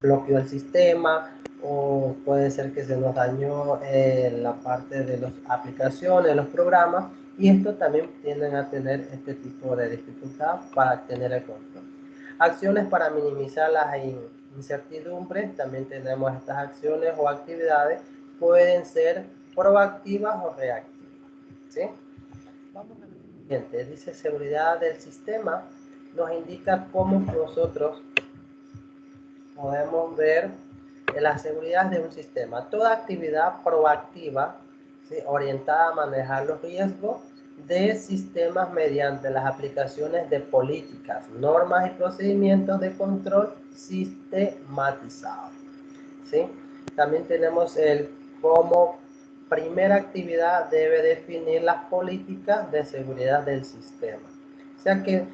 bloqueó el sistema, o puede ser que se nos dañó la parte de las aplicaciones, los programas, y esto también tienden a tener este tipo de dificultad para tener el control. Acciones para minimizar las incertidumbres, también tenemos estas acciones o actividades, pueden ser proactivas o reactivas, ¿sí? Vamos a lo siguiente, dice seguridad del sistema, nos indica cómo nosotros podemos ver la seguridad de un sistema. Toda actividad proactiva, ¿sí?, orientada a manejar los riesgos de sistemas mediante las aplicaciones de políticas, normas y procedimientos de control sistematizados, ¿sí? También tenemos el como primera actividad debe definir las políticas de seguridad del sistema. O sea que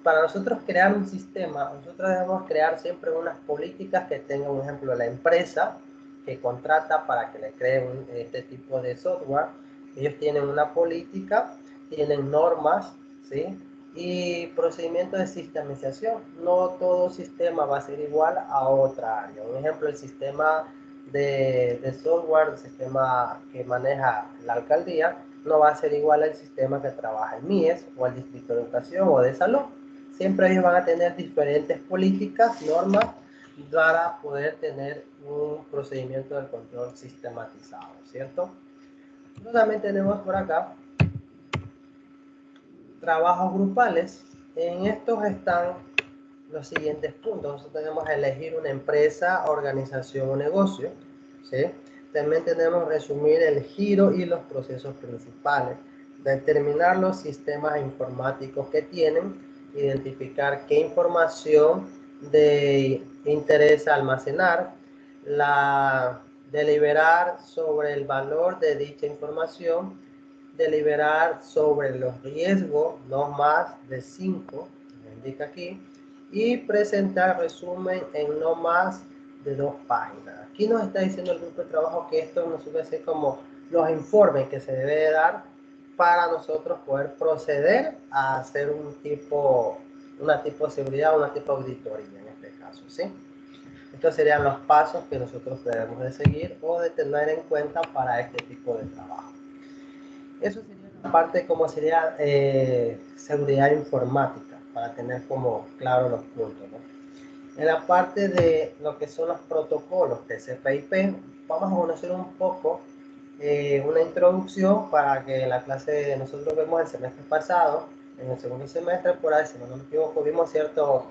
para nosotros crear un sistema, nosotros debemos crear siempre unas políticas que tengan, por ejemplo, la empresa que contrata para que le creen este tipo de software. Ellos tienen una política, tienen normas, ¿sí?, y procedimientos de sistemización. No todo sistema va a ser igual a otra área. Un ejemplo, el sistema de software, el sistema que maneja la alcaldía, no va a ser igual al sistema que trabaja el MIES o el Distrito de Educación o de Salud. Siempre ellos van a tener diferentes políticas, normas, para poder tener un procedimiento de control sistematizado, ¿cierto? Nosotros también tenemos por acá trabajos grupales. En estos están los siguientes puntos. Nosotros tenemos que elegir una empresa, organización o negocio, ¿sí? También tenemos resumir el giro y los procesos principales, determinar los sistemas informáticos que tienen, identificar qué información de interés almacenar, deliberar sobre el valor de dicha información, deliberar sobre los riesgos, no más de 5, me indica aquí, y presentar resumen en no más de 2 páginas. Aquí nos está diciendo el grupo de trabajo que esto nos suele ser como los informes que se debe dar para nosotros poder proceder a hacer una tipo de seguridad, una tipo de auditoría en este caso, ¿sí? Estos serían los pasos que nosotros debemos de seguir o de tener en cuenta para este tipo de trabajo. Eso sería la parte como sería seguridad informática, para tener como claro los puntos, ¿no? En la parte de lo que son los protocolos TCP/IP, vamos a conocer un poco una introducción para que la clase nosotros vemos el semestre pasado, en el segundo semestre, por ahí, si no me equivoco, vimos ciertos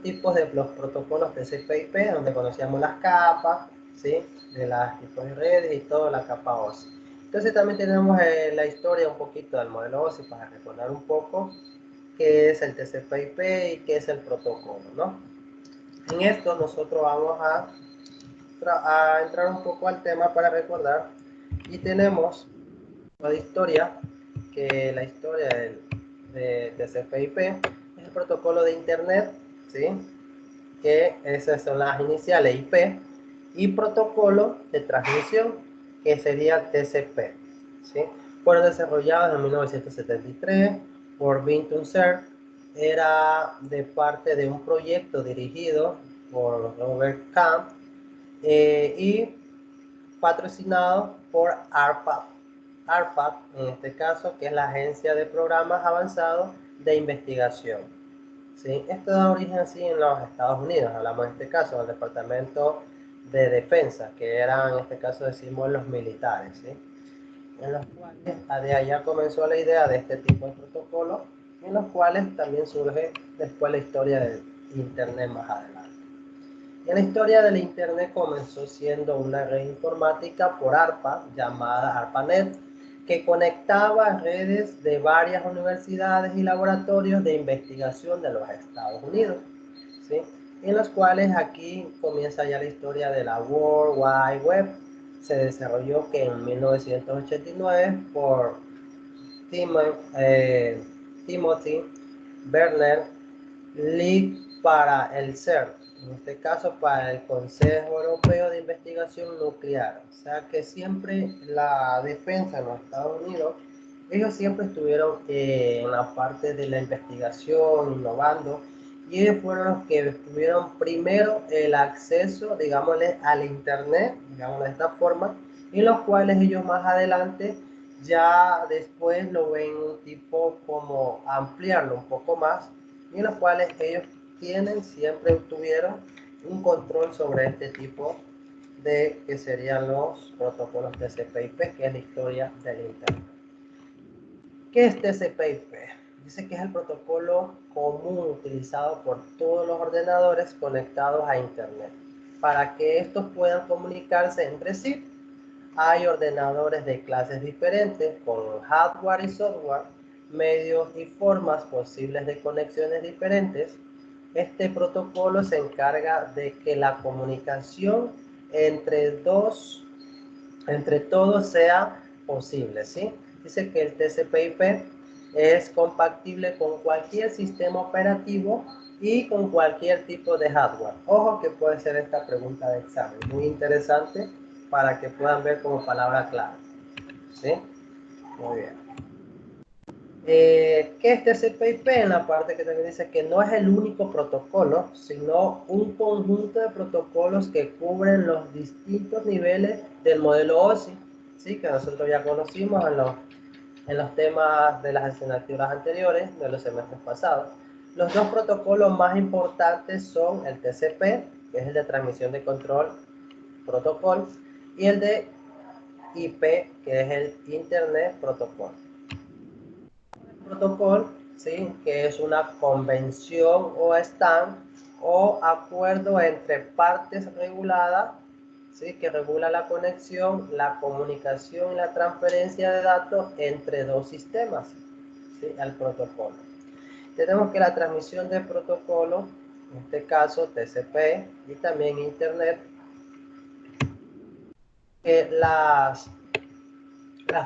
tipos de los protocolos TCP/IP, donde conocíamos las capas, ¿sí?, de las tipos de redes y toda la capa OSI. Entonces también tenemos la historia un poquito del modelo OSI para recordar un poco qué es el TCP/IP y qué es el protocolo, ¿no? En esto nosotros vamos a entrar un poco al tema para recordar, y tenemos la historia, que la historia de TCP/IP es el protocolo de internet, ¿sí?, que esas son las iniciales IP, y protocolo de transmisión, que sería TCP, ¿sí? Fueron desarrollados en 1973 por Vinton Cerf, era de parte de un proyecto dirigido por Robert Camp y patrocinado por ARPANET. ARPANET, en este caso, que es la Agencia de Programas Avanzados de Investigación. ¿Sí? Esto da origen así en los Estados Unidos, hablamos en este caso del Departamento de Defensa, que eran en este caso decimos los militares, ¿sí?, en los cuales de allá comenzó la idea de este tipo de protocolos, en los cuales también surge después la historia del Internet más adelante. Y la historia del Internet comenzó siendo una red informática por ARPA llamada ARPANET, que conectaba redes de varias universidades y laboratorios de investigación de los Estados Unidos, ¿sí?, en los cuales aquí comienza ya la historia de la World Wide Web. Se desarrolló que en 1989 por Timothy Berners-Lee para el CERN, en este caso para el Consejo Europeo de Investigación Nuclear. O sea que siempre la defensa en los Estados Unidos, ellos siempre estuvieron en la parte de la investigación, innovando, y ellos fueron los que tuvieron primero el acceso, digámosle, al internet, digámoslo de esta forma, y los cuales ellos más adelante ya después lo ven un tipo como ampliarlo un poco más, y en los cuales ellos siempre tuvieron un control sobre este tipo de que serían los protocolos TCP/IP, que es la historia del internet. ¿Qué es TCP/IP? Dice que es el protocolo común utilizado por todos los ordenadores conectados a internet. Para que estos puedan comunicarse entre sí, hay ordenadores de clases diferentes con hardware y software, medios y formas posibles de conexiones diferentes. Este protocolo se encarga de que la comunicación entre todos sea posible, ¿sí? Dice que el TCP/IP es compatible con cualquier sistema operativo y con cualquier tipo de hardware. Ojo que puede ser esta pregunta de examen, muy interesante para que puedan ver como palabra clave, ¿sí? Muy bien. ¿Qué es TCP/IP? En la parte que también dice que no es el único protocolo, sino un conjunto de protocolos que cubren los distintos niveles del modelo OSI, ¿sí? Que nosotros ya conocimos en los temas de las asignaturas anteriores, de los semestres pasados. Los dos protocolos más importantes son el TCP, que es el de transmisión de control protocol, y el de IP, que es el Internet Protocol. Protocolo, ¿sí? Que es una convención o stand o acuerdo entre partes reguladas, ¿sí? Que regula la conexión, la comunicación y la transferencia de datos entre dos sistemas, ¿sí? Al protocolo. Tenemos que la transmisión de protocolo, en este caso TCP y también Internet, que las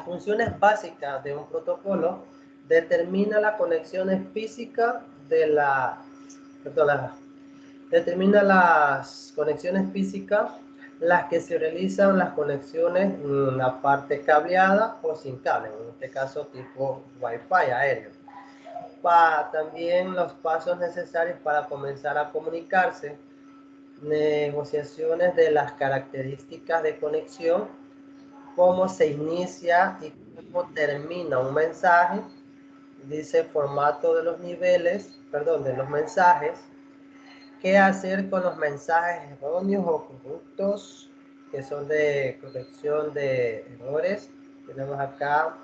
funciones básicas de un protocolo determina las conexiones físicas determina las conexiones físicas, las que se realizan las conexiones en la parte cableada o sin cable, en este caso tipo Wi-Fi aéreo. También los pasos necesarios para comenzar a comunicarse, negociaciones de las características de conexión, cómo se inicia y cómo termina un mensaje, dice formato de los niveles, perdón, de los mensajes, qué hacer con los mensajes erróneos o corruptos, que son de corrección de errores. Tenemos acá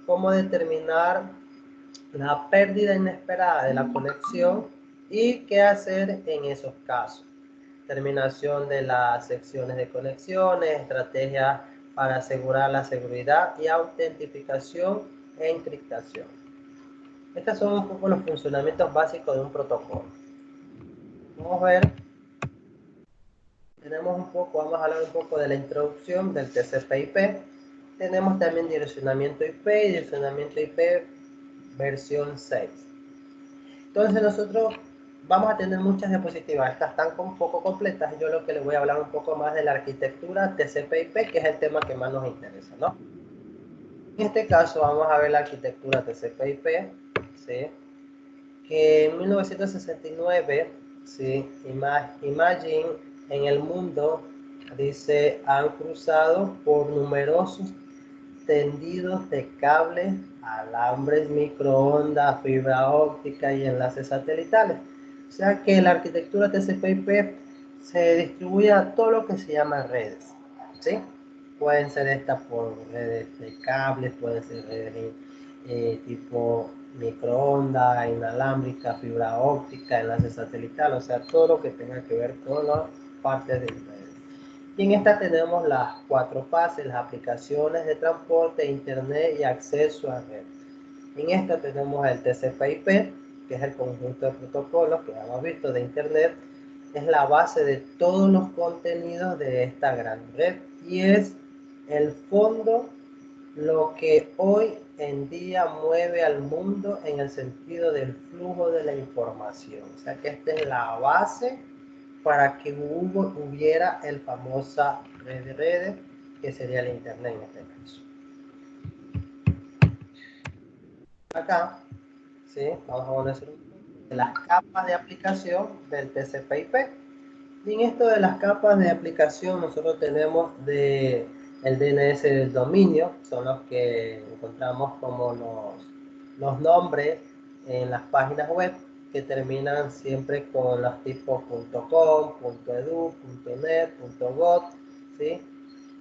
cómo determinar la pérdida inesperada de la conexión y qué hacer en esos casos. Terminación de las secciones de conexiones, estrategias para asegurar la seguridad y autentificación e encriptación. Estos son un poco los funcionamientos básicos de un protocolo. Vamos a ver, vamos a hablar un poco de la introducción del TCP/IP. Tenemos también direccionamiento IP y direccionamiento IP versión 6. Entonces nosotros vamos a tener muchas diapositivas, estas están un poco completas. Yo lo que les voy a hablar un poco más de la arquitectura TCP/IP, que es el tema que más nos interesa, ¿no? En este caso vamos a ver la arquitectura TCP/IP, ¿sí? Que en 1969, ¿sí? Imagine en el mundo, dice, han cruzado por numerosos tendidos de cables, alambres, microondas, fibra óptica y enlaces satelitales. O sea que la arquitectura TCP/IP se distribuye a todo lo que se llama redes, ¿sí? Pueden ser estas por redes de cables, pueden ser redes tipo microondas, inalámbrica, fibra óptica, enlaces satelitales, o sea, todo lo que tenga que ver con las partes de redes. Y en esta tenemos las 4 fases, las aplicaciones de transporte, internet y acceso a red. En esta tenemos el TCP/IP, que es el conjunto de protocolos que ya hemos visto de internet, es la base de todos los contenidos de esta gran red y es el fondo, lo que hoy en día mueve al mundo en el sentido del flujo de la información. O sea que esta es la base para que hubiera el famosa red de redes, que sería el internet en este caso. Acá, ¿sí? Vamos a poner las capas de aplicación del TCP/IP. Y en esto de las capas de aplicación nosotros tenemos el DNS del dominio, son los que encontramos como los nombres en las páginas web que terminan siempre con los tipos .com, .edu, .net, .gov, ¿sí?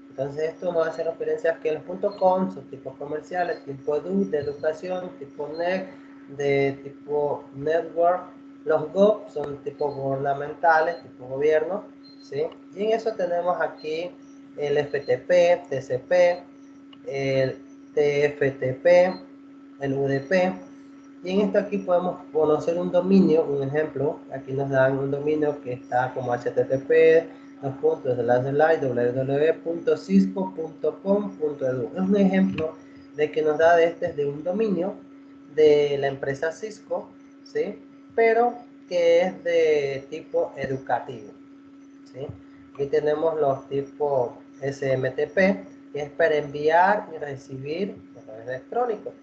Entonces esto nos hace referencia a que los .com son tipos comerciales, tipo edu de educación, tipo net de tipo network, los gov son tipos gubernamentales, tipo gobierno, ¿sí? Y en eso tenemos aquí el FTP, TCP, el TFTP, el UDP. Y en esto aquí podemos conocer un dominio, un ejemplo. Aquí nos dan un dominio que está como http www.cisco.com.edu. Es un ejemplo de que nos da de un dominio de la empresa Cisco, ¿sí? Pero que es de tipo educativo, ¿sí? Aquí tenemos los tipos SMTP, que es para enviar y recibir correos electrónicos,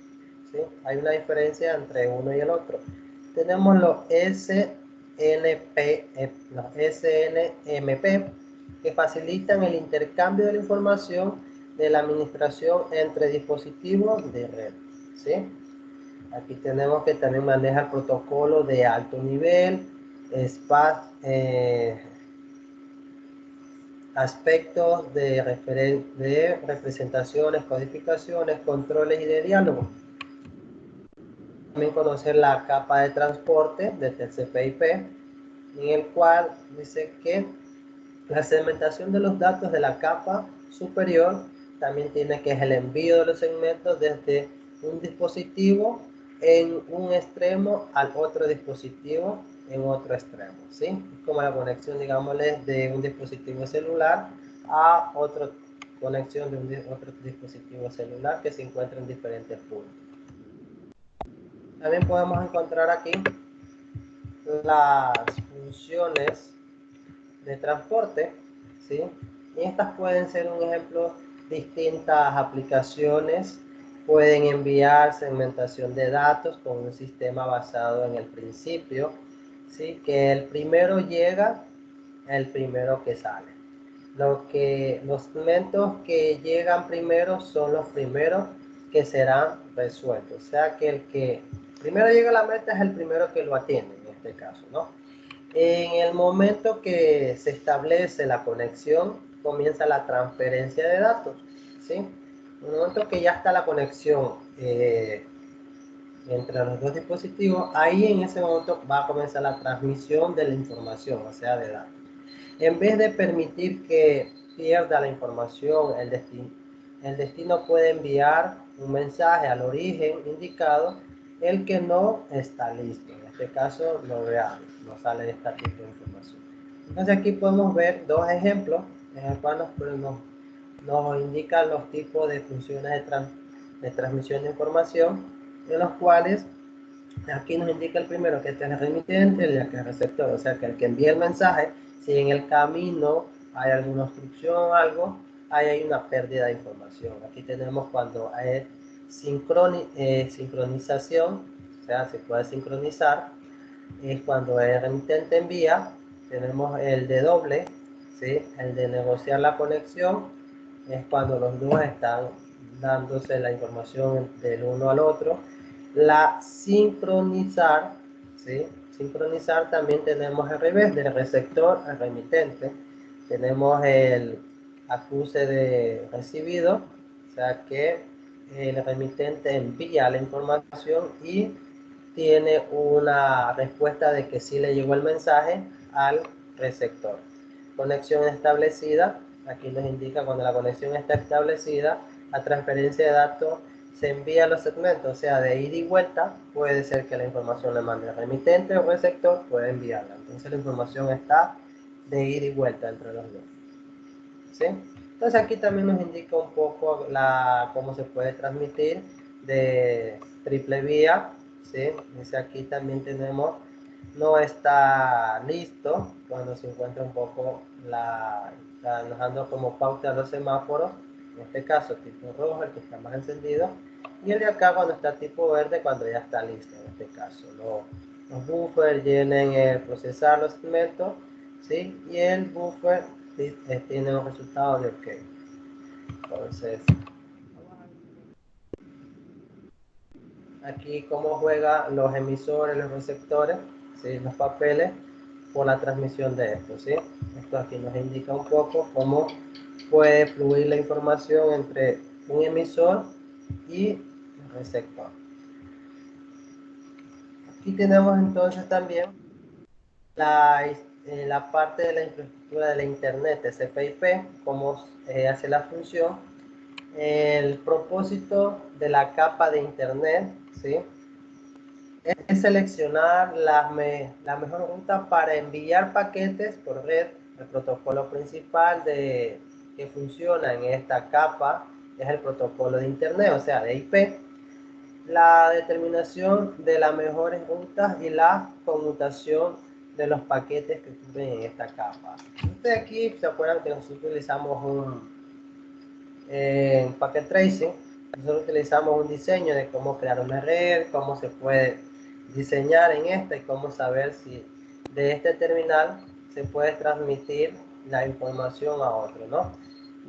¿sí? Hay una diferencia entre uno y el otro. Tenemos los SNMP, que facilitan el intercambio de la información de la administración entre dispositivos de red, ¿sí? Aquí tenemos que también maneja el protocolo de alto nivel, aspectos de representaciones, codificaciones, controles y de diálogo. También conocer la capa de transporte de TCP/IP, en el cual dice que la segmentación de los datos de la capa superior también tiene que es el envío de los segmentos desde un dispositivo en un extremo al otro dispositivo en otro extremo, ¿sí? Es como la conexión, digámosle, de un dispositivo celular a otra conexión de otro dispositivo celular que se encuentra en diferentes puntos. También podemos encontrar aquí las funciones de transporte, ¿sí? Y estas pueden ser un ejemplo, distintas aplicaciones pueden enviar segmentación de datos con un sistema basado en el principio, ¿sí? Que el primero llega, el primero que sale. Los segmentos que llegan primero son los primeros que serán resueltos. O sea que el que primero llega a la meta es el primero que lo atiende, en este caso, ¿no? En el momento que se establece la conexión, comienza la transferencia de datos, ¿sí? En el momento que ya está la conexión entre los dos dispositivos, ahí en ese momento va a comenzar la transmisión de la información, o sea, de datos. En vez de permitir que pierda la información, el destino puede enviar un mensaje al origen indicado, el que no está listo. En este caso, no real, no sale esta tipo de información. Entonces aquí podemos ver dos ejemplos en el cual nos indican los tipos de funciones de transmisión de información, en los cuales aquí nos indica el primero que este es el remitente, el que es el receptor, o sea que el que envía el mensaje, si en el camino hay alguna obstrucción o algo, ahí hay una pérdida de información. Aquí tenemos cuando hay sincronización, o sea, se puede sincronizar, es cuando el remitente envía, tenemos el de doble, ¿sí? El de negociar la conexión, es cuando los dos están dándose la información del uno al otro. La sincronizar, ¿sí? Sincronizar también tenemos al revés, del receptor al remitente. Tenemos el acuse de recibido, o sea que el remitente envía la información y tiene una respuesta de que sí le llegó el mensaje al receptor. Conexión establecida, aquí nos indica cuando la conexión está establecida, la transferencia de datos se envía a los segmentos, o sea, de ida y vuelta, puede ser que la información le mande el remitente o receptor, puede enviarla. Entonces la información está de ida y vuelta entre los dos, ¿sí? Entonces aquí también nos indica un poco cómo se puede transmitir de triple vía, ¿sí? Dice aquí también tenemos, no está listo, cuando se encuentra un poco nos dando como pauta los semáforos, en este caso tipo rojo, el que está más encendido, y el de acá cuando está tipo verde, cuando ya está listo, en este caso, los buffers llenen el procesar los segmentos, ¿sí? Y el buffer tiene un resultado de OK. Entonces, aquí cómo juegan los emisores, los receptores, ¿sí? Los papeles por la transmisión de esto, ¿sí? Esto aquí nos indica un poco cómo puede fluir la información entre un emisor y el receptor. Aquí tenemos entonces también la parte de la infraestructura de la internet, TCP/IP, cómo hace la función, el propósito de la capa de internet, ¿sí? Es seleccionar la mejor ruta para enviar paquetes por red. El protocolo principal que funciona en esta capa es el protocolo de internet, o sea, de IP. La determinación de las mejores rutas y la conmutación de los paquetes que ocurren en esta capa. Ustedes aquí se acuerdan que nosotros utilizamos un packet tracing. Nosotros utilizamos un diseño de cómo crear una red, cómo se puede diseñar en esta y cómo saber si de este terminal se puede transmitir la información a otro, ¿no?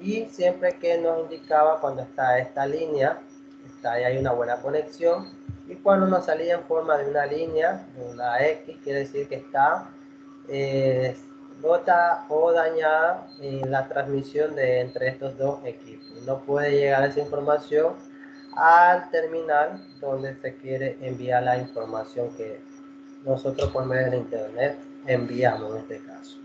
Y siempre que nos indicaba cuando está esta línea, está ahí, hay una buena conexión, y cuando nos salía en forma de una línea, de una X, quiere decir que está rota o dañada en la transmisión de entre estos dos equipos. No puede llegar esa información al terminal donde se quiere enviar la información que nosotros por medio de internet enviamos en este caso.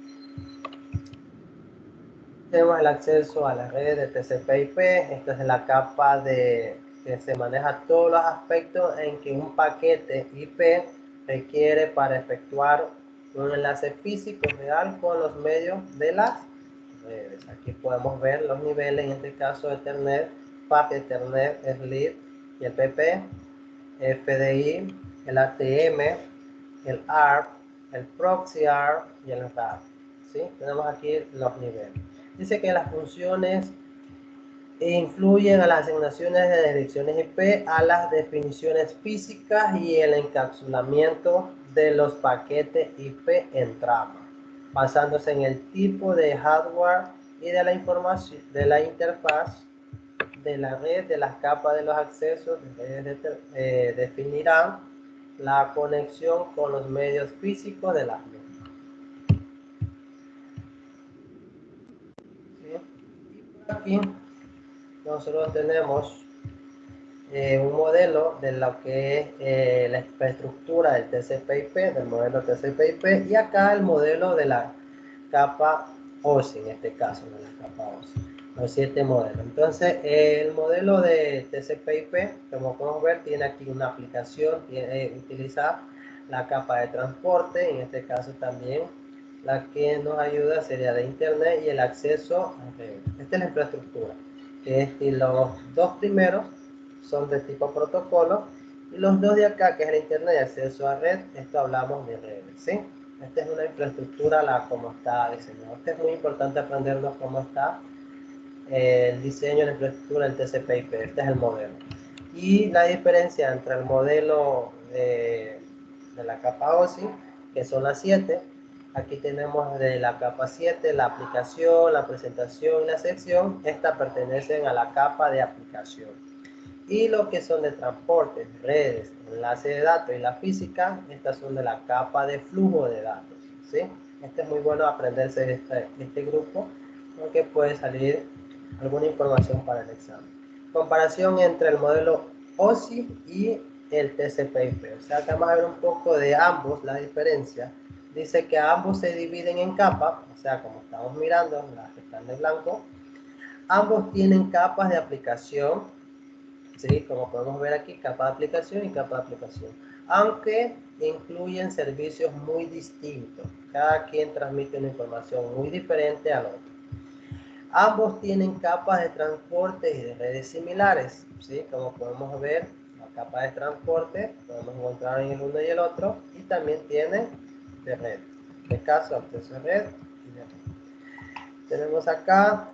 Tenemos el acceso a la red de TCP/IP. Esta es la capa que se maneja todos los aspectos en que un paquete IP requiere para efectuar un enlace físico real con los medios de las redes. Aquí podemos ver los niveles, en este caso Ethernet, PAP, Ethernet, SLID y el PP, FDI, el ATM, el ARP, el Proxy ARP y el RAP. ¿Sí? Tenemos aquí los niveles. Dice que las funciones influyen a las asignaciones de direcciones IP, a las definiciones físicas y el encapsulamiento de los paquetes IP en trama, basándose en el tipo de hardware y de la información de la interfaz de la red, de las capas de los accesos, definirán la conexión con los medios físicos de las mismas. ¿Sí? Y por aquí nosotros tenemos un modelo de lo que es la infraestructura del TCP/IP, del modelo TCP/IP, y acá el modelo de la capa OSI, en este caso, de la capa OSI, los 7 modelos. Entonces, el modelo de TCP/IP, como podemos ver, tiene aquí una aplicación, utiliza la capa de transporte, en este caso también la que nos ayuda sería de internet y el acceso a redes. Esta es la infraestructura, y los dos primeros son de tipo protocolo, y los dos de acá, que es el internet y acceso a red, esto hablamos de redes, ¿sí? Esta es una infraestructura como está diseñado. Este es muy importante aprendernos cómo está el diseño de la infraestructura del TCP/IP. Este es el modelo. Y la diferencia entre el modelo de la capa OSI, que son las 7, aquí tenemos de la capa 7 la aplicación, la presentación y la sección. Estas pertenecen a la capa de aplicación. Y lo que son de transporte, redes, enlace de datos y la física, estas son de la capa de flujo de datos, ¿sí? Este es muy bueno aprenderse este grupo, porque puede salir alguna información para el examen. Comparación entre el modelo OSI y el TCP/IP. O sea, que vamos a ver un poco de ambos, la diferencia. Dice que ambos se dividen en capas, o sea, como estamos mirando, las que están de blanco. Ambos tienen capas de aplicación, ¿sí? Como podemos ver aquí, capa de aplicación y capa de aplicación. Aunque incluyen servicios muy distintos. Cada quien transmite una información muy diferente al otro. Ambos tienen capas de transporte y de redes similares, ¿sí? Como podemos ver, la capa de transporte podemos encontrar en el uno y el otro, y también tiene de red. En este caso, acceso a red y de red. Tenemos acá,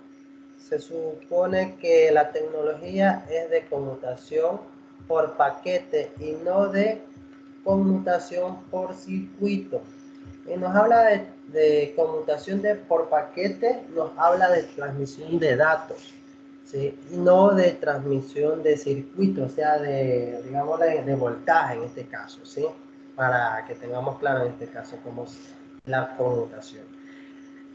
se supone que la tecnología es de conmutación por paquete y no de conmutación por circuito. Y nos habla de conmutación por paquete, nos habla de transmisión de datos, ¿sí? Y no de transmisión de circuito, o sea, digamos, de voltaje en este caso, ¿sí? Para que tengamos claro en este caso cómo es la conmutación.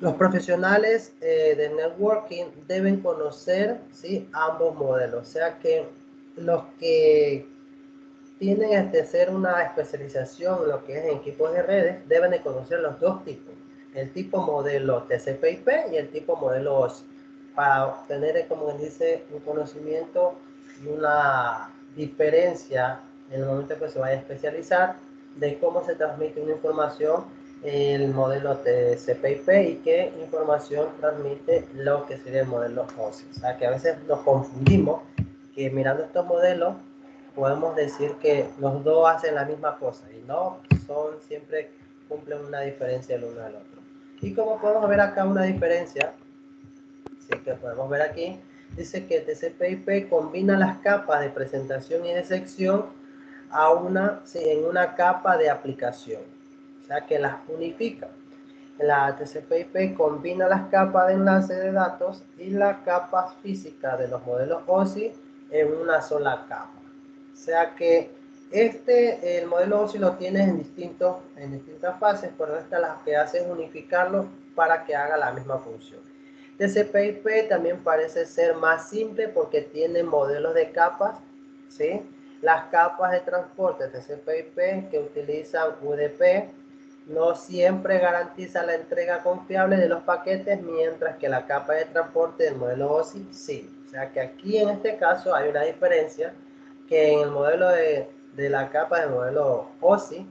Los profesionales de networking deben conocer, ¿sí?, ambos modelos, o sea que los que tienen que hacer una especialización en lo que es en equipos de redes deben de conocer los dos tipos, el tipo modelo TCP/IP y el tipo modelo OSI, para obtener, como dice, un conocimiento y una diferencia en el momento que se vaya a especializar de cómo se transmite una información en el modelo TCP/IP y qué información transmite lo que sería el modelo OSI. O sea que a veces nos confundimos, que mirando estos modelos podemos decir que los dos hacen la misma cosa y no, son siempre cumplen una diferencia el uno del otro. Y como podemos ver acá una diferencia, sí que podemos ver aquí, dice que TCP/IP combina las capas de presentación y de sección a en una capa de aplicación, o sea que las unifica. La TCP/IP combina las capas de enlace de datos y las capas físicas de los modelos OSI en una sola capa. O sea que el modelo OSI lo tienes en distintas fases, pero esta las que hace es unificarlo para que haga la misma función. TCP/IP también parece ser más simple porque tiene modelos de capas, ¿sí? Las capas de transporte TCP/IP que utilizan UDP no siempre garantiza la entrega confiable de los paquetes, mientras que la capa de transporte del modelo OSI sí. O sea que aquí en este caso hay una diferencia, que en el modelo de la capa del modelo OSI,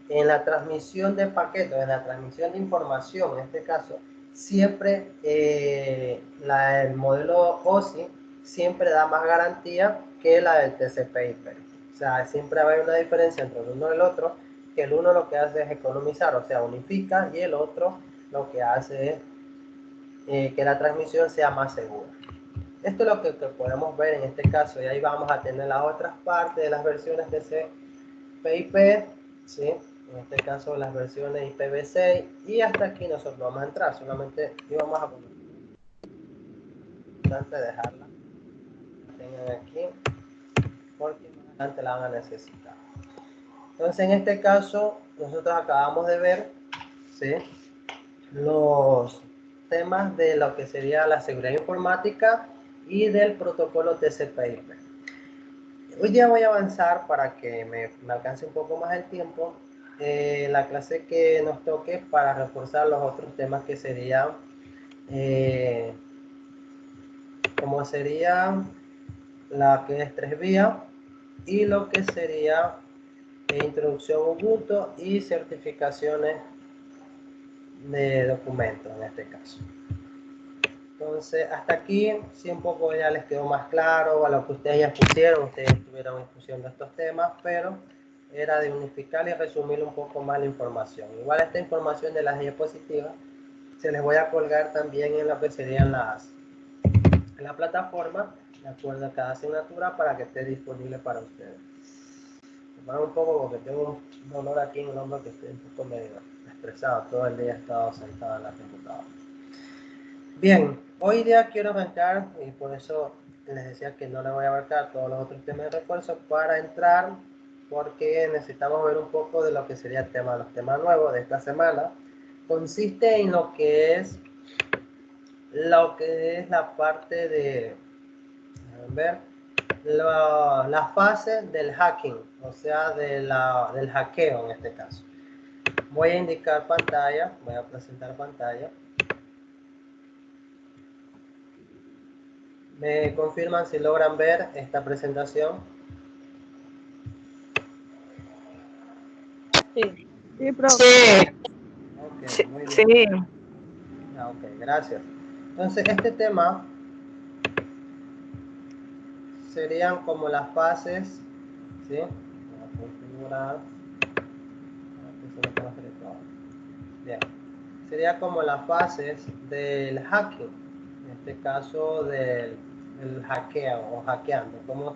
en la transmisión de paquetes, en la transmisión de información, en este caso, siempre el modelo OSI siempre da más garantía que la del TCP/IP. O sea, siempre va a haber una diferencia entre el uno y el otro, que el uno lo que hace es economizar, o sea, unifica, y el otro lo que hace es que la transmisión sea más segura. Esto es lo que podemos ver en este caso, y ahí vamos a tener las otras partes de las versiones de TCP/IP, ¿sí? En este caso las versiones IPv6, y hasta aquí nosotros vamos a entrar, solamente íbamos a poner importante dejarla, tengan aquí, porque más adelante la van a necesitar. Entonces en este caso nosotros acabamos de ver, ¿sí?, los temas de lo que sería la seguridad informática y del protocolo TCP/IP. Hoy día voy a avanzar para que me alcance un poco más el tiempo, la clase que nos toque para reforzar los otros temas que serían como sería la que es 3 vías y lo que sería introducción Ubuntu y certificaciones de documentos en este caso. Entonces, hasta aquí, si un poco ya les quedó más claro a lo que ustedes ya pusieron, ustedes estuvieron discutiendo estos temas, pero era de unificar y resumir un poco más la información. Igual esta información de las diapositivas se les voy a colgar también en lo que serían en la plataforma, de acuerdo a cada asignatura, para que esté disponible para ustedes. Me un poco porque tengo un dolor aquí en el hombro que estoy un poco medio estresado, todo el día he estado sentado en la computadora. Bien, hoy día quiero arrancar, y por eso les decía que no les voy a abarcar todos los otros temas de refuerzo para entrar, porque necesitamos ver un poco de lo que sería el tema, los temas nuevos de esta semana. Consiste en lo que es la parte de, ver, la fase del hacking, o sea, del hackeo en este caso. Voy a indicar pantalla, voy a presentar pantalla. ¿Me confirman si logran ver esta presentación? Sí, sí, profe. Sí. Ok, muy bien. Sí. Ok, gracias. Entonces, este tema serían como las fases, ¿sí? Voy a configurar. Bien. Sería como las fases del hacking, en este caso del hackeo o hackeando, como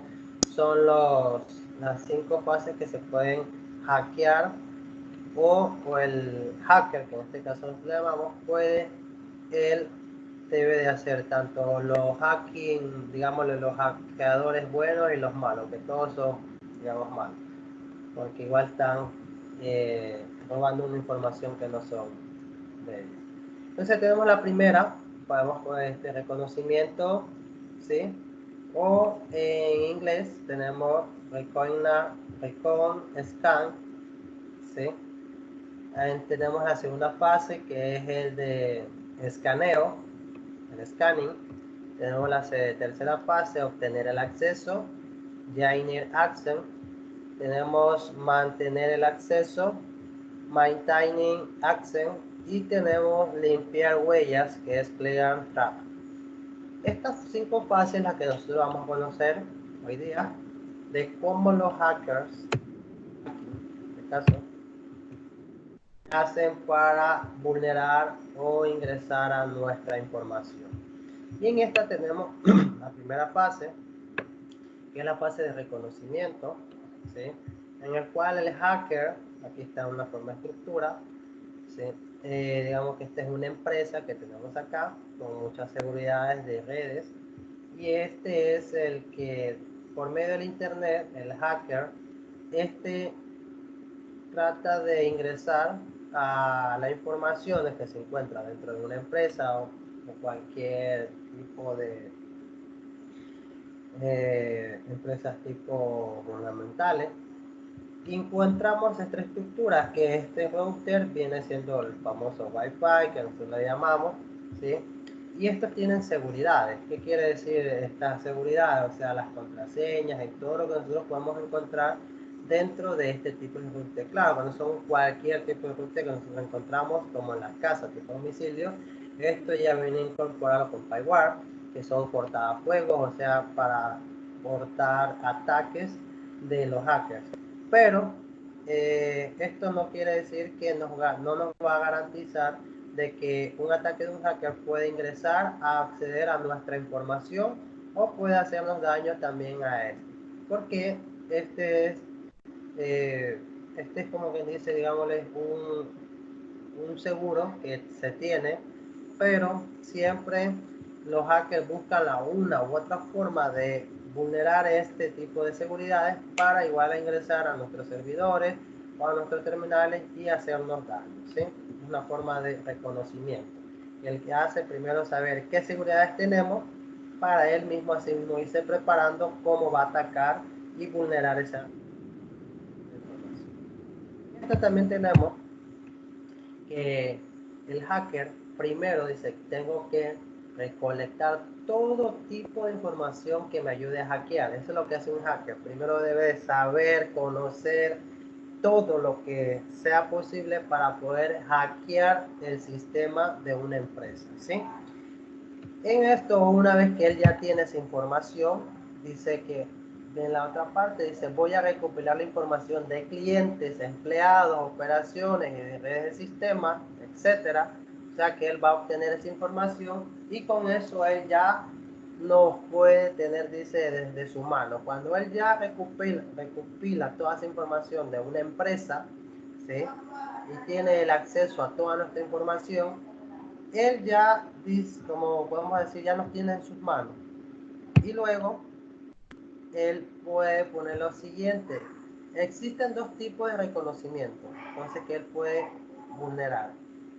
son las 5 fases que se pueden hackear o el hacker, que en este caso le llamamos, él debe de hacer tanto los hacking, digámosle, los hackeadores buenos y los malos, que todos son, digamos, malos, porque igual están robando una información que no son de ellos. Entonces tenemos la primera, podemos poner este reconocimiento, ¿sí? O en inglés tenemos recon scan, ¿sí? Tenemos la segunda fase, que es el de escaneo, el scanning. Tenemos la tercera fase, obtener el acceso, gain access. Tenemos mantener el acceso, maintaining access, y tenemos limpiar huellas, que es clear track. Estas 5 fases las que nosotros vamos a conocer hoy día, de cómo los hackers, en este caso, hacen para vulnerar o ingresar a nuestra información. Y en esta tenemos la primera fase, que es la fase de reconocimiento, ¿sí? En el cual el hacker, aquí está una forma de estructura, ¿sí? Digamos que esta es una empresa que tenemos acá con muchas seguridades de redes, y este es el que por medio del internet, el hacker, trata de ingresar a la información que se encuentra dentro de una empresa o cualquier tipo de empresas tipo gubernamentales. Encontramos esta estructura, que este router viene siendo el famoso Wi-Fi, que nosotros le llamamos, ¿sí? Y estos tienen seguridades. ¿Qué quiere decir esta seguridad? O sea, las contraseñas y todo lo que nosotros podemos encontrar dentro de este tipo de router. Claro, cuando son cualquier tipo de router que nosotros encontramos, como en las casas, tipo domicilio, esto ya viene incorporado con firewall, que son cortafuegos, o sea, para cortar ataques de los hackers. Pero esto no quiere decir que no nos va a garantizar de que un ataque de un hacker puede ingresar a acceder a nuestra información o puede hacernos daño también a él. Porque este es como quien dice, digámosle, un seguro que se tiene, pero siempre los hackers buscan la una u otra forma de vulnerar este tipo de seguridades para igual ingresar a nuestros servidores o a nuestros terminales y hacernos daño, ¿sí? Es una forma de reconocimiento. Y el que hace primero saber qué seguridades tenemos para él mismo así mismo irse preparando cómo va a atacar y vulnerar esa información. Esto también tenemos que el hacker primero dice, tengo que recolectar todo tipo de información que me ayude a hackear. Eso es lo que hace un hacker. Primero debe saber, conocer todo lo que sea posible para poder hackear el sistema de una empresa, ¿sí? En esto, una vez que él ya tiene esa información, dice que en la otra parte dice, voy a recopilar la información de clientes, empleados, operaciones y de redes de sistemas, etcétera. O sea que él va a obtener esa información y con eso él ya nos puede tener, dice, desde su mano. Cuando él ya recopila toda esa información de una empresa, ¿sí? Y tiene el acceso a toda nuestra información, él ya, como podemos decir, ya nos tiene en sus manos. Y luego, él puede poner lo siguiente. Existen 2 tipos de reconocimiento, entonces que él puede vulnerar.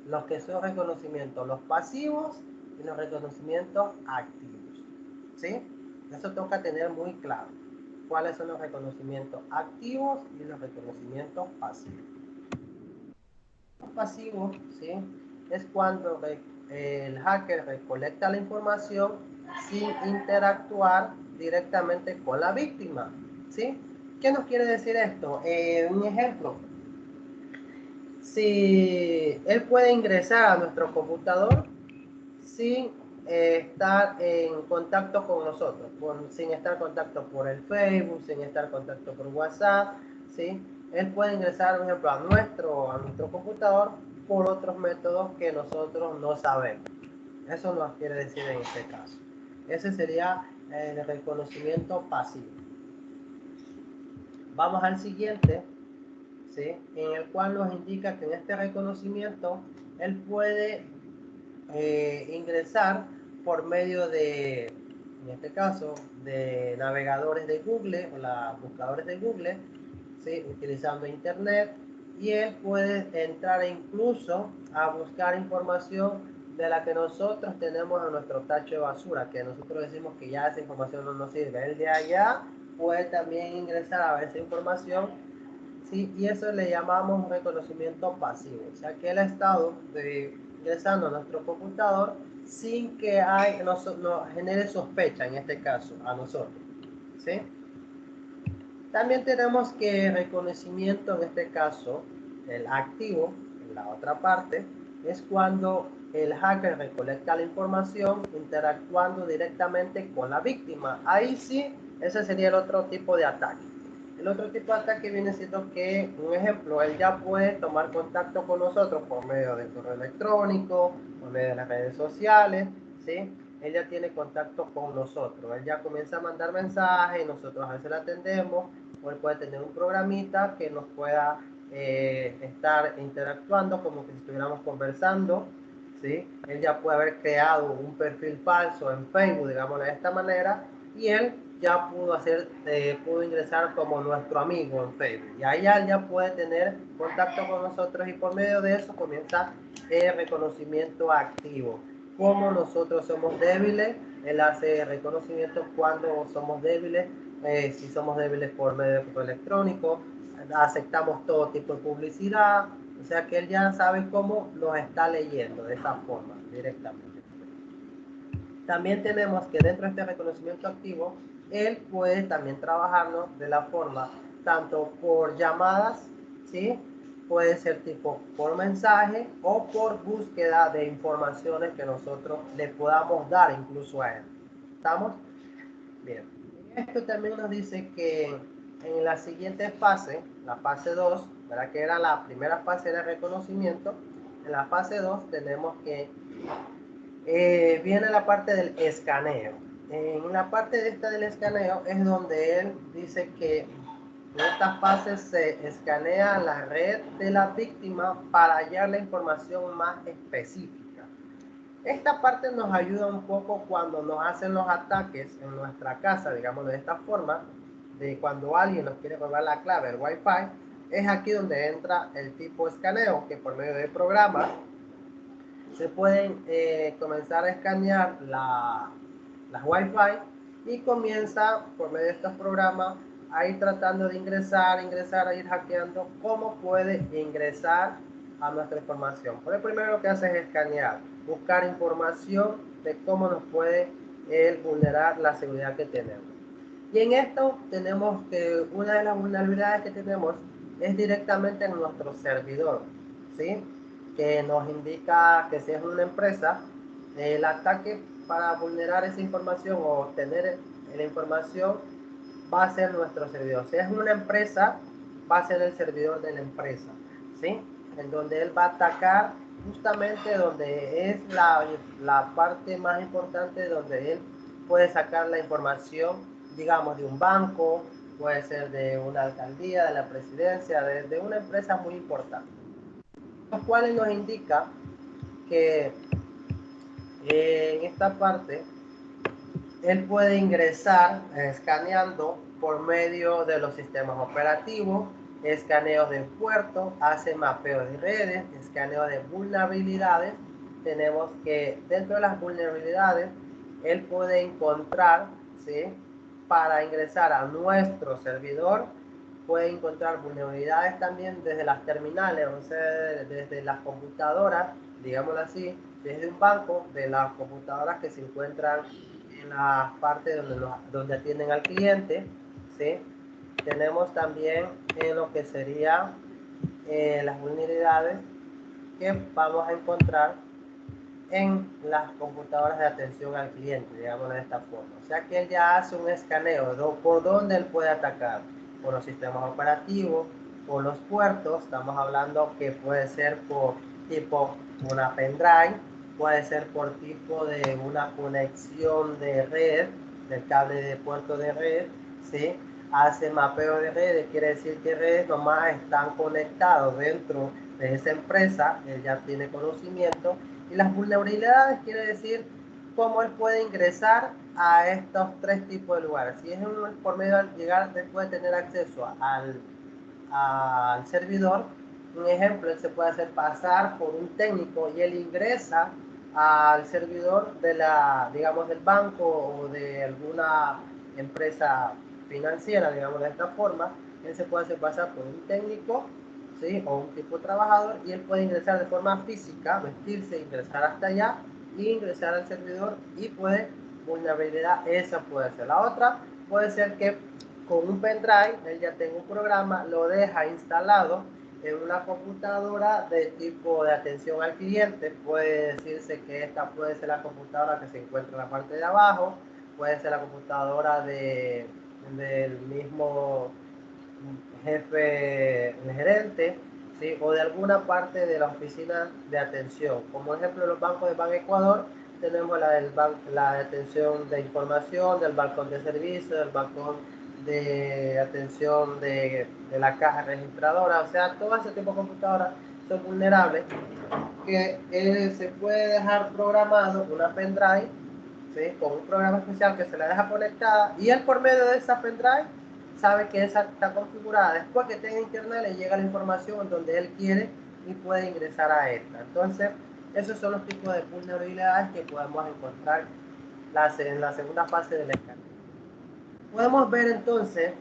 Los que son reconocimientos, los pasivos y los reconocimientos activos. ¿Sí? Eso toca tener muy claro. ¿Cuáles son los reconocimientos activos y los reconocimientos pasivos? Los pasivos, ¿sí? Es cuando el hacker recolecta la información sin interactuar directamente con la víctima, ¿sí? ¿Qué nos quiere decir esto? Un ejemplo, si él puede ingresar a nuestro computador sin estar en contacto con nosotros, sin estar en contacto por el Facebook, sin estar en contacto por WhatsApp, ¿sí? Él puede ingresar, por ejemplo, a nuestro computador por otros métodos que nosotros no sabemos. Eso nos quiere decir en este caso. Ese sería el reconocimiento pasivo. Vamos al siguiente, ¿sí? En el cual nos indica que en este reconocimiento él puede ingresar por medio de, en este caso, de navegadores de Google o los buscadores de Google, ¿sí? Utilizando internet, y él puede entrar incluso a buscar información de la que nosotros tenemos en nuestro tacho de basura, que nosotros decimos que ya esa información no nos sirve. Él de allá puede también ingresar a ver esa información, ¿sí? Y eso le llamamos un reconocimiento pasivo, o sea que él ha estado ingresando a nuestro computador sin que nos genere sospecha, en este caso, a nosotros, ¿sí? También tenemos que reconocimiento, en este caso, el activo, en la otra parte, es cuando el hacker recolecta la información interactuando directamente con la víctima. Ahí sí, ese sería el otro tipo de ataque. El otro tipo de ataque viene siendo que, un ejemplo, él ya puede tomar contacto con nosotros por medio del correo electrónico, por medio de las redes sociales, ¿sí? Él ya tiene contacto con nosotros, él ya comienza a mandar mensajes y nosotros a veces le atendemos, o él puede tener un programita que nos pueda estar interactuando como que si estuviéramos conversando, ¿sí? Él ya puede haber creado un perfil falso en Facebook, digámoslo de esta manera, y él ya pudo ingresar como nuestro amigo en Facebook. Y ahí él ya puede tener contacto con nosotros y por medio de eso comienza el reconocimiento activo. Como nosotros somos débiles, él hace reconocimiento cuando somos débiles, si somos débiles por medio de correo electrónico, aceptamos todo tipo de publicidad, o sea que él ya sabe cómo nos está leyendo de esa forma directamente. También tenemos que dentro de este reconocimiento activo, él puede también trabajarnos de la forma tanto por llamadas, ¿sí? Puede ser tipo por mensaje o por búsqueda de informaciones que nosotros le podamos dar incluso a él. ¿Estamos? Bien. Esto también nos dice que en la siguiente fase, la fase 2, ¿verdad? Que era la primera fase de reconocimiento, en la fase 2 tenemos que viene la parte del escaneo. En la parte de esta del escaneo es donde él dice que en esta fase se escanea la red de la víctima para hallar la información más específica. Esta parte nos ayuda un poco cuando nos hacen los ataques en nuestra casa, digamos de esta forma, de cuando alguien nos quiere robar la clave del Wi-Fi, es aquí donde entra el tipo escaneo, que por medio de programas se pueden comenzar a escanear las Wi-Fi y comienza por medio de estos programas a ir tratando de ingresar, a ir hackeando cómo puede ingresar a nuestra información. Por el primero lo que hace es escanear, buscar información de cómo nos puede vulnerar la seguridad que tenemos. Y en esto tenemos que una de las vulnerabilidades que tenemos es directamente en nuestro servidor, ¿sí? Que nos indica que si es una empresa, el ataque para vulnerar esa información o obtener la información va a ser nuestro servidor. Si es una empresa, va a ser el servidor de la empresa, ¿sí? En donde él va a atacar justamente donde es la parte más importante, donde él puede sacar la información, digamos, de un banco, puede ser de una alcaldía, de la presidencia, de una empresa muy importante. Los cuales nos indica que en esta parte él puede ingresar escaneando por medio de los sistemas operativos, escaneos de puertos, hace mapeo de redes, escaneo de vulnerabilidades. Tenemos que dentro de las vulnerabilidades, él puede encontrar, ¿sí? Para ingresar a nuestro servidor, puede encontrar vulnerabilidades también desde las terminales, o sea, desde las computadoras, digámoslo así, desde un banco, de las computadoras que se encuentran en la parte donde atienden al cliente, ¿sí? Tenemos también en lo que sería las vulnerabilidades que vamos a encontrar en las computadoras de atención al cliente, digamos de esta forma. O sea que él ya hace un escaneo de por dónde él puede atacar, por los sistemas operativos, por los puertos, estamos hablando que puede ser por tipo una pendrive, puede ser por tipo de una conexión de red, del cable de puerto de red, ¿sí? hace mapeo de redes, quiere decir que redes nomás están conectados dentro de esa empresa, él ya tiene conocimiento, y las vulnerabilidades quiere decir cómo él puede ingresar a estos tres tipos de lugares. Si es por medio de llegar, él puede tener acceso al servidor. Un ejemplo, él se puede hacer pasar por un técnico y él ingresa al servidor de digamos, del banco o de alguna empresa financiera, digamos de esta forma. Él se puede hacer pasar por un técnico, ¿sí? O un tipo de trabajador, y él puede ingresar de forma física, vestirse, ingresar hasta allá y ingresar al servidor, y puede, vulnerabilidad, esa puede ser. La otra puede ser que con un pendrive, él ya tenga un programa, lo deja instalado en una computadora de tipo de atención al cliente. Puede decirse que esta puede ser la computadora que se encuentra en la parte de abajo, puede ser la computadora del mismo jefe, el gerente, ¿sí? O de alguna parte de la oficina de atención. Como ejemplo, en los bancos de Banco Ecuador tenemos la de atención de información, del balcón de servicio, del balcón de atención de la caja registradora. O sea, todo ese tipo de computadoras son vulnerables, que se puede dejar programado una pendrive, ¿sí? Con un programa especial que se la deja conectada, y él por medio de esa pendrive sabe que esa está configurada. Después que tenga internet le llega la información donde él quiere y puede ingresar a esta. Entonces, esos son los tipos de vulnerabilidades que podemos encontrar en la segunda fase del escaneo. Podemos ver entonces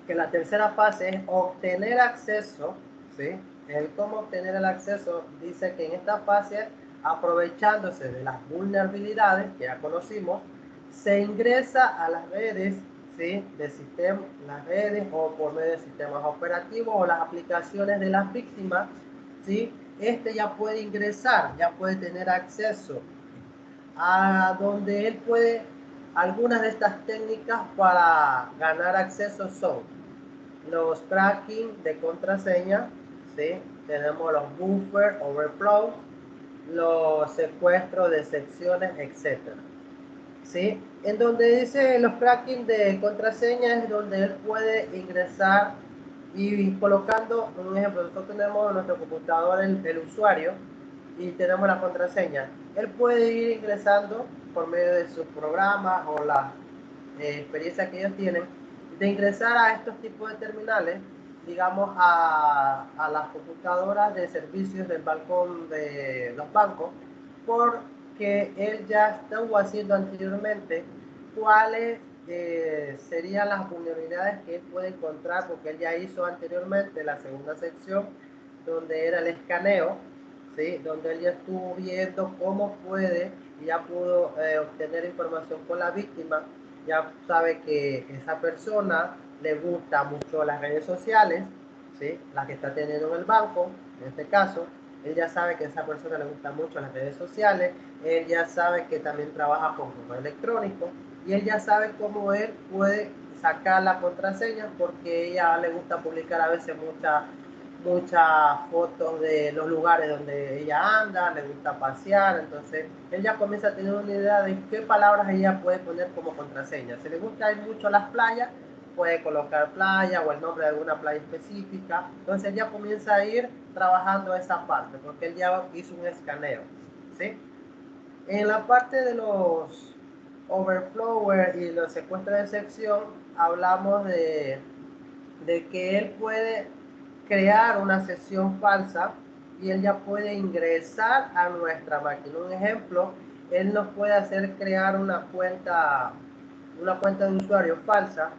que la tercera fase es obtener acceso, ¿sí? El cómo obtener el acceso dice que en esta fase, aprovechándose de las vulnerabilidades que ya conocimos, se ingresa a las redes, ¿sí? De sistema, las redes o por medio de sistemas operativos o las aplicaciones de las víctimas, ¿sí? Este ya puede ingresar, ya puede tener acceso a donde él puede. Algunas de estas técnicas para ganar acceso son los cracking de contraseña, ¿sí? Tenemos los buffer overflow, los secuestros de secciones, etcétera, ¿sí? En donde dice los cracking de contraseña es donde él puede ingresar y colocando, un ejemplo, nosotros tenemos en nuestro computador el usuario y tenemos la contraseña. Él puede ir ingresando por medio de sus programas o la experiencia que ellos tienen, de ingresar a estos tipos de terminales, digamos a las computadoras de servicios del balcón de los bancos, porque él ya estuvo haciendo anteriormente cuáles serían las vulnerabilidades que él puede encontrar, porque él ya hizo anteriormente la segunda sección donde era el escaneo, ¿sí? Donde él ya estuvo viendo cómo puede y ya pudo obtener información con la víctima. Ya sabe que esa persona le gusta mucho las redes sociales, ¿sí? Las que está teniendo en el banco, en este caso. Él ya sabe que a esa persona le gusta mucho las redes sociales. Él ya sabe que también trabaja con correo electrónico. Y él ya sabe cómo él puede sacar la contraseña, porque ella le gusta publicar a veces muchas fotos de los lugares donde ella anda, le gusta pasear. Entonces él ya comienza a tener una idea de qué palabras ella puede poner como contraseña. Si le gusta ir mucho a las playas, puede colocar playa o el nombre de alguna playa específica. Entonces él ya comienza a ir trabajando esa parte, porque él ya hizo un escaneo, ¿sí? En la parte de los overflower y los secuestros de sección, hablamos de que él puede crear una sesión falsa y él ya puede ingresar a nuestra máquina. Un ejemplo, él nos puede hacer crear una cuenta de usuario falsa,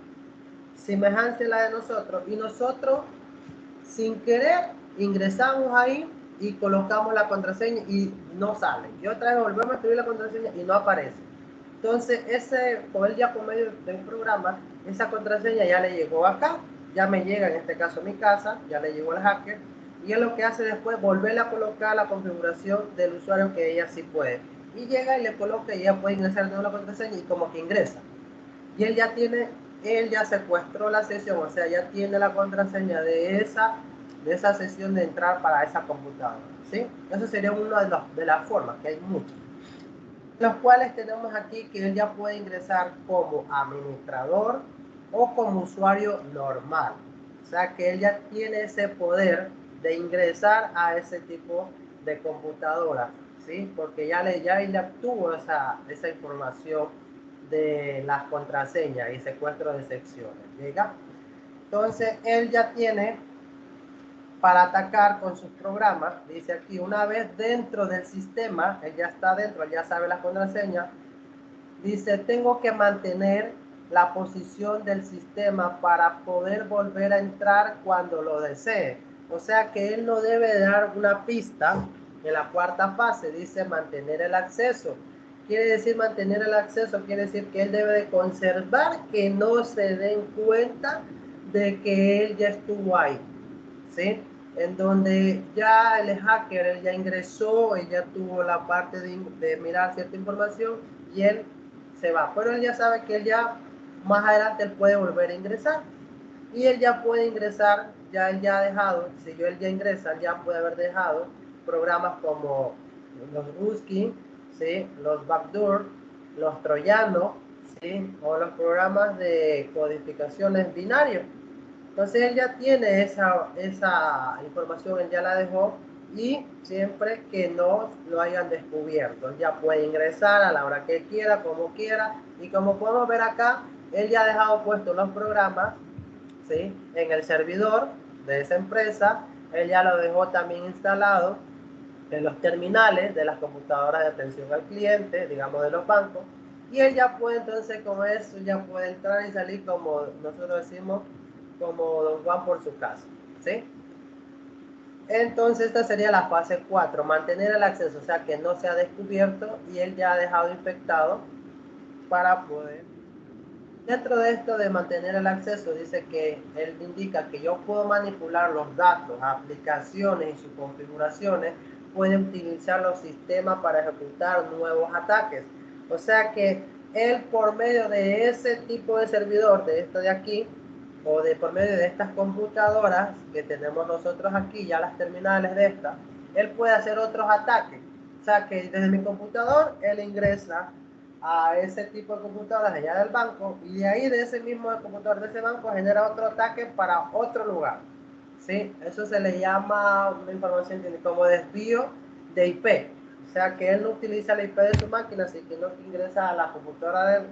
semejante a la de nosotros, y nosotros sin querer ingresamos ahí y colocamos la contraseña y no sale. Y otra vez volvemos a escribir la contraseña y no aparece. Entonces, con él ya por medio de un programa, esa contraseña ya le llegó acá, ya me llega en este caso a mi casa, ya le llegó al hacker, y él lo que hace después, volver a colocar la configuración del usuario que ella sí puede. Y llega y le coloca y ella puede ingresar de nuevo la contraseña y como que ingresa. Y él ya secuestró la sesión, o sea, ya tiene la contraseña de esa sesión de entrar para esa computadora, ¿sí? Eso sería una de las formas, que hay muchas. Los cuales tenemos aquí que él ya puede ingresar como administrador, o como usuario normal. O sea que él ya tiene ese poder de ingresar a ese tipo de computadora, ¿sí? Porque ya le obtuvo esa información de las contraseñas y secuestro de secciones. ¿Llega? Entonces él ya tiene para atacar con sus programas, dice aquí, una vez dentro del sistema, él ya está dentro, él ya sabe las contraseñas, dice, tengo que mantener la posición del sistema para poder volver a entrar cuando lo desee. O sea que él no debe dar una pista en la cuarta fase, dice mantener el acceso. Quiere decir mantener el acceso, quiere decir que él debe de conservar que no se den cuenta de que él ya estuvo ahí, ¿sí? En donde ya el hacker, él ya ingresó, él ya tuvo la parte de mirar cierta información y él se va. Pero él ya sabe que él ya más adelante él puede volver a ingresar. Y él ya puede ingresar, ya él ya ha dejado, si él ya ingresa, él ya puede haber dejado programas como los Ruskin, ¿sí? Los Backdoor, los troyanos, ¿sí? O los programas de codificaciones binarios. Entonces él ya tiene esa información, él ya la dejó y siempre que no lo hayan descubierto, él ya puede ingresar a la hora que quiera, como quiera, y como podemos ver acá, él ya ha dejado puestos los programas, ¿sí? En el servidor de esa empresa, él ya lo dejó también instalado en los terminales de las computadoras de atención al cliente, digamos de los bancos, y él ya puede entonces con eso, ya puede entrar y salir como nosotros decimos, como Don Juan por su casa, ¿sí? Entonces esta sería la fase 4, mantener el acceso, o sea que no se ha descubierto y él ya ha dejado infectado para poder. Dentro de esto de mantener el acceso, dice que él indica que yo puedo manipular los datos, aplicaciones y sus configuraciones, puede utilizar los sistemas para ejecutar nuevos ataques. O sea que él por medio de ese tipo de servidor, de esto de aquí, o de por medio de estas computadoras que tenemos nosotros aquí, ya las terminales de estas, él puede hacer otros ataques. O sea que desde mi computador, él ingresa a ese tipo de computadoras allá del banco y de ahí de ese mismo computador de ese banco genera otro ataque para otro lugar. ¿Sí? Eso se le llama una información como desvío de IP. O sea que él no utiliza la IP de su máquina, sino que ingresa a la computadora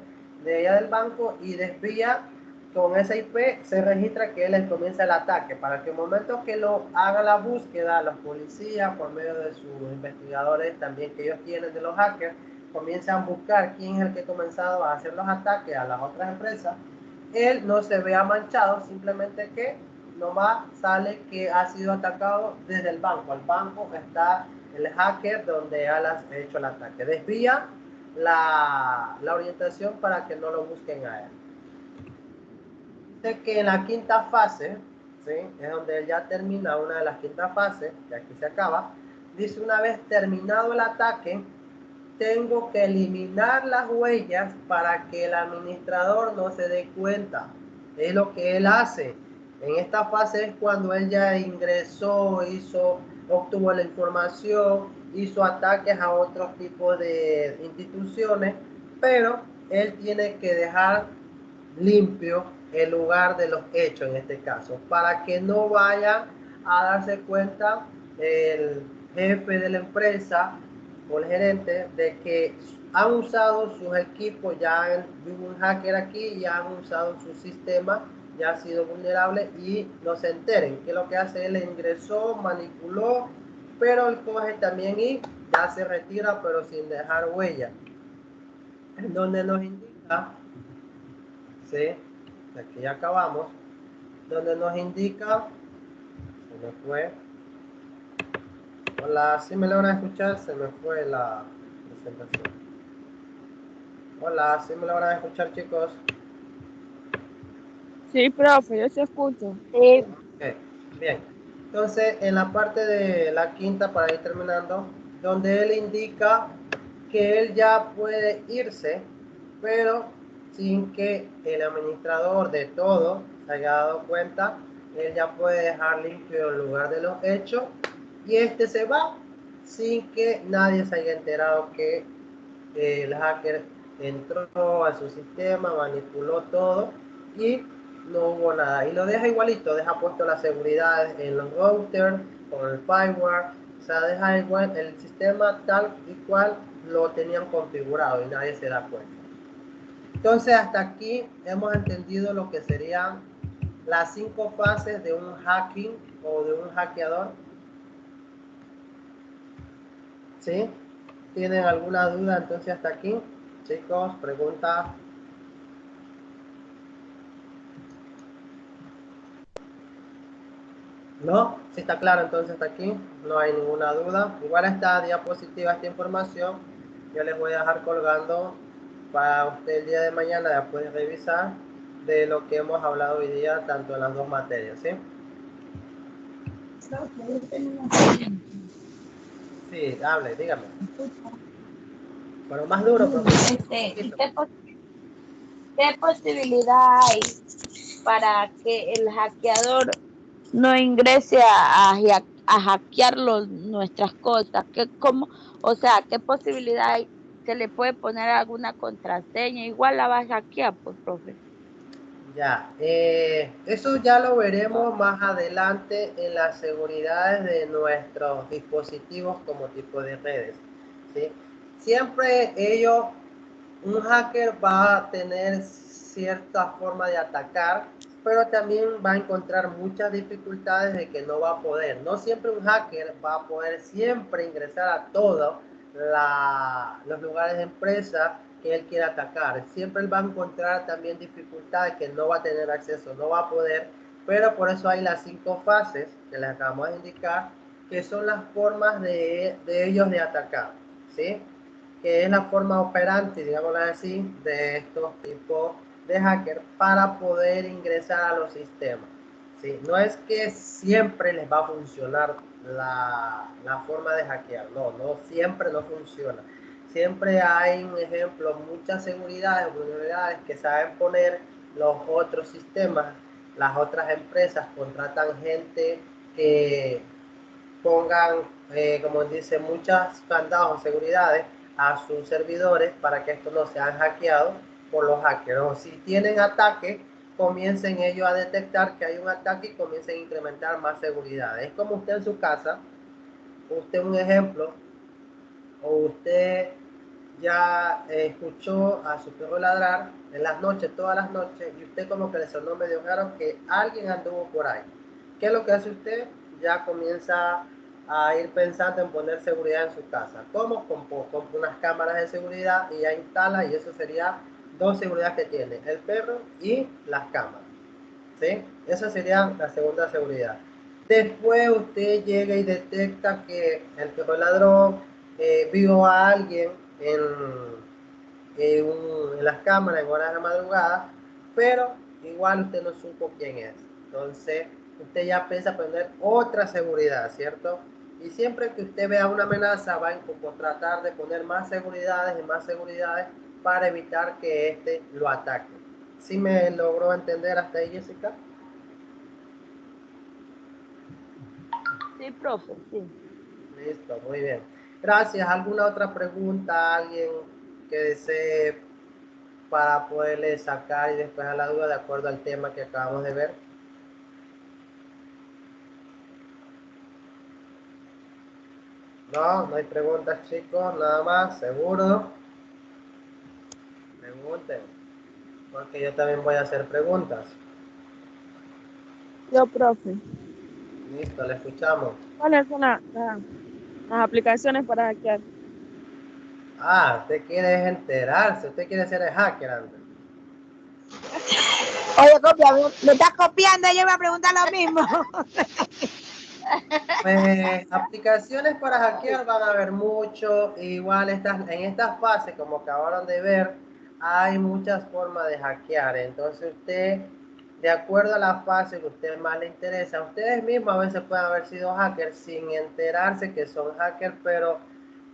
de allá del banco y desvía con esa IP, se registra que él comienza el ataque para que en el momento que lo haga la búsqueda, los policías por medio de sus investigadores también que ellos tienen de los hackers, comienzan a buscar quién es el que ha comenzado a hacer los ataques a las otras empresas, él no se vea manchado, simplemente que nomás sale que ha sido atacado desde el banco. Al banco está el hacker donde ha hecho el ataque. Desvía la orientación para que no lo busquen a él. Dice que en la quinta fase, ¿sí? Es donde él ya termina una de las quintas fases, que aquí se acaba. Dice, una vez terminado el ataque, tengo que eliminar las huellas para que el administrador no se dé cuenta. Es lo que él hace. En esta fase es cuando él ya ingresó, obtuvo la información, hizo ataques a otros tipos de instituciones, pero él tiene que dejar limpio el lugar de los hechos en este caso, para que no vaya a darse cuenta el jefe de la empresa o el gerente de que han usado sus equipos, ya hubo un hacker aquí, ya han usado su sistema, ya ha sido vulnerable y no se enteren que lo que hace él ingresó, manipuló, pero él coge también y ya se retira pero sin dejar huella, en donde nos indica, ¿sí? Aquí ya acabamos, donde nos indica, se me fue, hola, si me logran escuchar, se me fue la presentación. Hola, si me logran escuchar, chicos. Sí, profe, yo se escucho. Sí. Okay. Bien, entonces en la parte de la quinta, para ir terminando, donde él indica que él ya puede irse, pero sin que el administrador de todo se haya dado cuenta, él ya puede dejar limpio el lugar de los hechos y este se va sin que nadie se haya enterado que el hacker entró a su sistema, manipuló todo y no hubo nada. Y lo deja igualito, deja puesto las seguridades en los routers, con el firewall, o sea, deja igual el sistema tal y cual lo tenían configurado y nadie se da cuenta. Entonces, hasta aquí hemos entendido lo que serían las 5 fases de un hacking o de un hackeador. ¿Sí? ¿Tienen alguna duda entonces hasta aquí? Chicos, preguntas. ¿No? Si está claro entonces hasta aquí, no hay ninguna duda. Igual esta diapositiva, esta información, yo les voy a dejar colgando para usted el día de mañana después de revisar de lo que hemos hablado hoy día, tanto en las dos materias, ¿sí? Sí, hable, dígame. Pero más duro, profesor. ¿Qué posibilidad hay para que el hackeador no ingrese a hackear nuestras cosas? O sea, ¿qué posibilidad hay? ¿Se le puede poner alguna contraseña? Igual la va a hackear, pues, profe. Ya, eso ya lo veremos más adelante en las seguridades de nuestros dispositivos como tipo de redes, ¿sí? Siempre un hacker va a tener cierta forma de atacar, pero también va a encontrar muchas dificultades de que no va a poder. No siempre un hacker va a poder siempre ingresar a todos los lugares de empresa que él quiera atacar. Siempre él va a encontrar también dificultades que no va a tener acceso, no va a poder, pero por eso hay las 5 fases que les acabamos de indicar, que son las formas de ellos de atacar, ¿sí? Que es la forma operante, digámoslo así, de estos tipos de hackers para poder ingresar a los sistemas. ¿Sí? No es que siempre les va a funcionar la forma de hackear, no siempre no funciona. Siempre hay, un ejemplo, muchas seguridades o vulnerabilidades que saben poner los otros sistemas, las otras empresas contratan gente que pongan, como dice, muchas candados o seguridades a sus servidores para que estos no sean hackeados por los hackers. O si tienen ataque, comiencen ellos a detectar que hay un ataque y comiencen a incrementar más seguridad. Es como usted en su casa, usted un ejemplo, o usted ya escuchó a su perro ladrar en las noches, todas las noches, y usted como que le sonó medio raro que alguien anduvo por ahí. ¿Qué es lo que hace usted? Ya comienza a ir pensando en poner seguridad en su casa. ¿Cómo? Compra unas cámaras de seguridad y ya instala, y eso sería 2 seguridades que tiene, el perro y las cámaras. ¿Sí? Esa sería la segunda seguridad. Después usted llega y detecta que el perro ladrón vio a alguien en las cámaras en horas de madrugada, pero igual usted no supo quién es. Entonces, usted ya piensa poner otra seguridad, ¿cierto? Y siempre que usted vea una amenaza, va a tratar de poner más seguridades y más seguridades para evitar que éste lo ataque. ¿Sí me logró entender hasta ahí, Jessica? Sí, profe, sí. Listo, muy bien. Gracias. ¿Alguna otra pregunta? ¿Alguien que desee para poderle sacar y despejar la duda de acuerdo al tema que acabamos de ver? No, no hay preguntas, chicos, nada más, seguro. Pregunten, porque yo también voy a hacer preguntas. Yo, profe. Listo, le escuchamos. ¿Cuáles son las aplicaciones para hackear? Ah, usted quiere enterarse, usted quiere ser el hacker antes. Oye, copia, me estás copiando, yo iba a preguntar lo mismo. Pues aplicaciones para hackear van a haber mucho, igual en estas fases, como acabaron de ver, hay muchas formas de hackear. Entonces usted, de acuerdo a la fase que a usted más le interesa, ustedes mismos a veces pueden haber sido hackers sin enterarse que son hackers, pero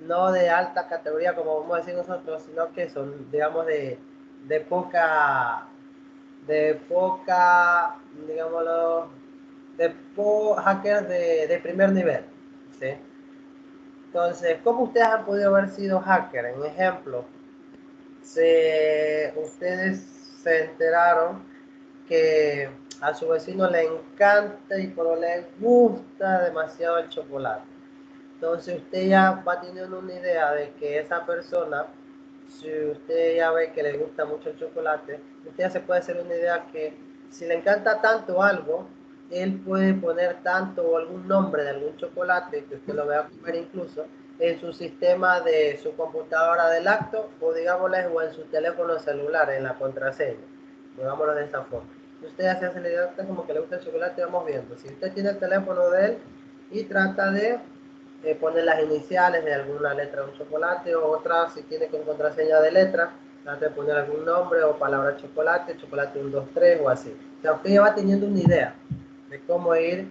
no de alta categoría, como vamos a decir nosotros, sino que son, digamos, de poca, digámoslo, hackers de primer nivel, ¿sí? Entonces, ¿cómo ustedes han podido haber sido hackers? En ejemplo, ustedes se enteraron que a su vecino le encanta y pero le gusta demasiado el chocolate. Entonces usted ya va teniendo una idea de que esa persona, si usted ya ve que le gusta mucho el chocolate, usted ya se puede hacer una idea que si le encanta tanto algo, él puede poner tanto o algún nombre de algún chocolate que usted lo vea comer incluso en su sistema de su computadora del acto o digámosle o en su teléfono celular en la contraseña, digámoslo de esta forma. Usted ya se hace la idea, usted como que le gusta el chocolate, vamos viendo. Si usted tiene el teléfono de él y trata de poner las iniciales de alguna letra de un chocolate o otra, si tiene con contraseña de letra, trata de poner algún nombre o palabra chocolate, chocolate 1, 2, 3 o así. O sea, usted ya va teniendo una idea de cómo ir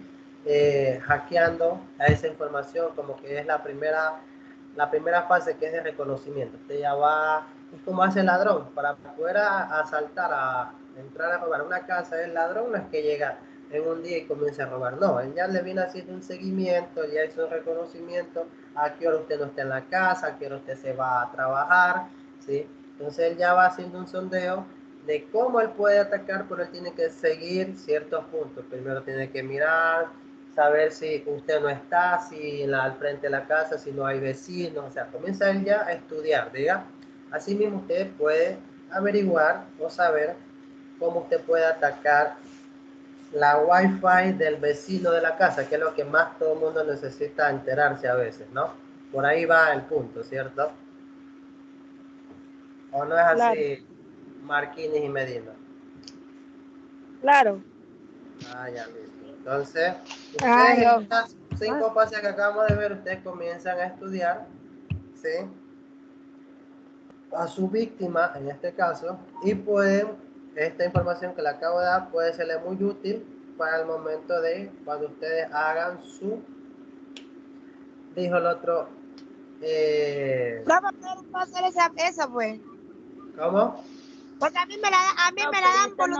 hackeando a esa información, como que es la primera fase que es de reconocimiento. Usted ya va, es como hace el ladrón, para poder asaltar, a entrar a robar una casa, el ladrón no es que llega en un día y comienza a robar, no, él ya le viene haciendo un seguimiento, ya hizo un reconocimiento, a qué hora usted no está en la casa, a qué hora usted se va a trabajar, ¿sí? Entonces él ya va haciendo un sondeo de cómo él puede atacar, pero él tiene que seguir ciertos puntos. Primero tiene que mirar, saber si usted no está, si al frente de la casa, si no hay vecinos, o sea, comienza él ya a estudiar, diga. Así mismo usted puede averiguar o saber cómo usted puede atacar la Wi-Fi del vecino de la casa, que es lo que más todo el mundo necesita enterarse a veces, ¿no? Por ahí va el punto, ¿cierto? ¿O no es Claro, así, Marquines y Medina? claro. Ah, ya listo. Entonces, Ay, ustedes en oh. estas 5 pasos que acabamos de ver, ustedes comienzan a estudiar, ¿sí? A su víctima, en este caso, y pueden, esta información que le acabo de dar puede serle muy útil para el momento de cuando ustedes hagan su, dijo el otro, Vamos a hacer esa pues. ¿cómo? Porque a mí me la dan No, pero voluntariamente. ahorita no